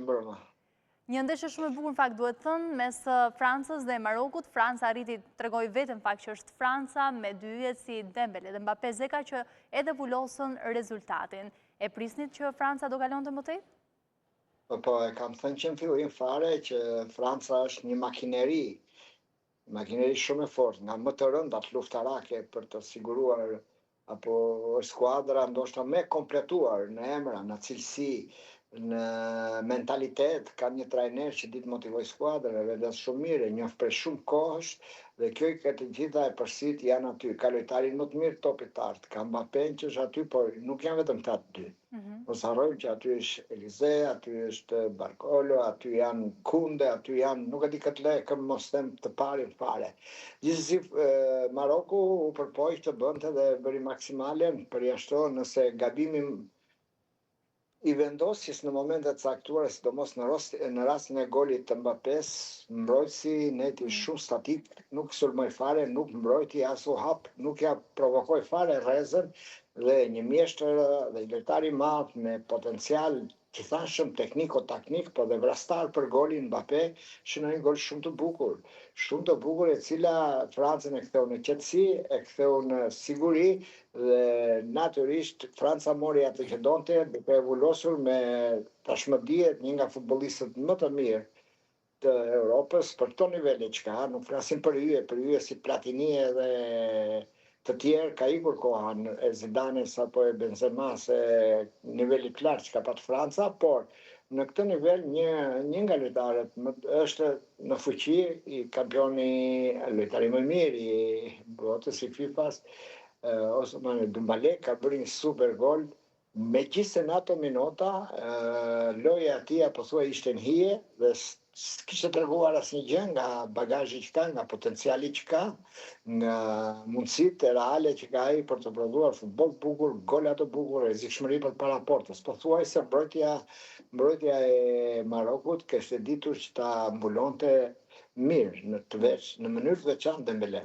mbrëma. Një ndeshje shumë e bukur në fakt duhet thënë mes Francës dhe Marokut. Franca arriti tregoi vetëm fakt që është Franca me dy yjet si Dembele dhe Mbappé Zeka që edhe vulosën rezultatin. E prisnit që Franca do kalonte më tej? Po, e kam thënë që në fillim fare që Franca është një makineri shumë e fortë, nga më të rëndat luftarake për të siguruar apo skuadra ndoshta me kompletuar në emra, në cilësi, në mentalitet, ka një trajner që ditë motivoj skuadrën, e vendas shumë mire, njoft për shumë kohësh, dhe kjo i këtë gjitha e përsit janë aty. Ka lojtarin më të mirë topit artë, ka Mbappén që është aty, por nuk janë vetëm të aty dy. Mos harrojmë që aty është Elize, aty është Barkolo, aty janë Kunde, aty janë, nuk e di këtë lekëm, mos them të parin fare. Gjithsesi Maroku u përpoj të bënte dhe bëri maksimalen përjashton nëse gabimi i vendosjes në momentet caktuara, sidomos në rastin e golit të Mbappés, mbrojtësi neti shumë statik, nuk sulmoi fare, nuk mbrojti as u hap, nuk ja provokoi fare rrezën dhe një mjeshtër dhe lojtar i madh me potencial që thashëm tekniko-taknik, po dhe vrastar për golin Mbappé, shënoi një gol shumë të bukur e cila Francën e ktheu në qetësi, e ktheu në siguri dhe natyrisht Franca mori atë që donte, duke e vulosur me tashmë dihet një nga futbollistët më të mirë të Europës për këto nivele që ka, nuk flasim për hyje si Platini edhe të tjerë, ka ikur koha e Zidanes apo e Benzema se niveli të lartë që ka patë Franca, por në këtë nivel një nga lojtarët është në fuqi i kampioni lojtari më mirë i botës i FIFA-s, Ousmane Dembélé ka bërë një super gol, megjithëse në ato minuta loja e tij pothuaj ishte në hije dhe s'kishte treguar asnjë gjë nga bagazhi që ka, nga potenciali që ka, nga mundësitë reale që ka ai për të prodhuar futboll të bukur, gola të bukur, rrezikshmëri përpara portës. Pothuajse mbrojtja e Marokut kishte ditur që ta mbulonte mirë në mënyrë të veçantë Dembélé.